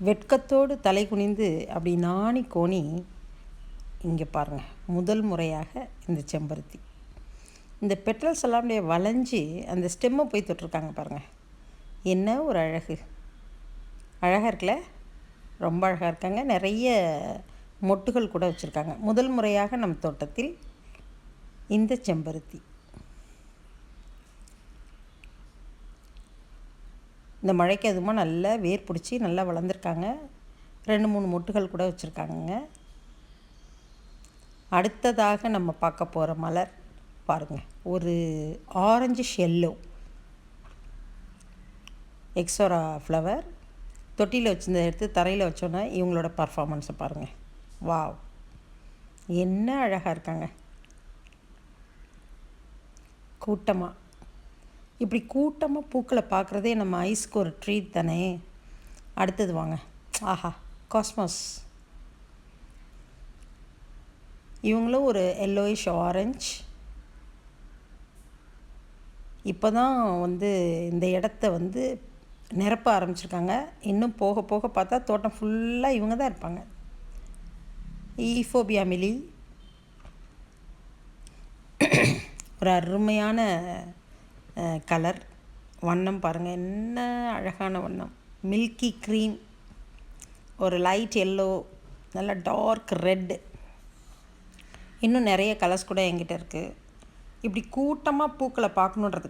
வெட்கத்தோடு தலை குனிந்து அப்படி நாணி கோணி இங்கே பாருங்கள், முதல் முறையாக இந்த செம்பருத்தி இந்த பெட்ரல்ஸ் எல்லாம் அப்படியே வளைஞ்சி அந்த ஸ்டெம்மை போய் தொட்டிருக்காங்க பாருங்கள். என்ன ஒரு அழகு, அழகாக இருக்குல்ல, ரொம்ப அழகாக இருக்காங்க. நிறைய மொட்டுகள் கூட வச்சுருக்காங்க. முதல் முறையாக நம் தோட்டத்தில் இந்த செம்பருத்தி. இந்த மழைக்கு அதுமா நல்லா வேர் பிடிச்சி நல்லா வளர்ந்துருக்காங்க. 2-3 மொட்டுகள் கூட வச்சுருக்காங்க. அடுத்ததாக நம்ம பார்க்க போகிற மலர் பாருங்கள், ஒரு ஆரஞ்சு ஷெல்லோ எக்ஸோரா ஃப்ளவர். தொட்டியில் வச்சுருந்த எடுத்து தரையில் வச்சோன்னா இவங்களோட பர்ஃபார்மன்ஸை பாருங்கள். வாவ், என்ன அழகாக இருக்காங்க. கூட்டமாக இப்படி கூட்டமாக பூக்களை பார்க்குறதே நம்ம ஐஸ்க்கு ஒரு ட்ரீட் தானே. அடுத்தது வாங்க, ஆஹா, காஸ்மாஸ். இவங்களும் ஒரு எல்லோயிஷ் ஆரஞ்ச். இப்போ தான் இந்த இடத்த நிரப்ப ஆரம்பிச்சிருக்காங்க. இன்னும் போக போக பார்த்தா தோட்டம் ஃபுல்லாக இவங்க தான் இருப்பாங்க. ஈஃபோபியா மிலி ஒரு அருமையான கலர், வண்ணம் பாருங்கள், என்ன அழகான வண்ணம். மில்கி க்ரீம், ஒரு லைட் எல்லோ, நல்ல டார்க் ரெட்டு, இன்னும் நிறைய கலர்ஸ் கூட என்கிட்ட இருக்குது. இப்படி கூட்டமாக பூக்களை பார்க்கணுன்றதுக்காக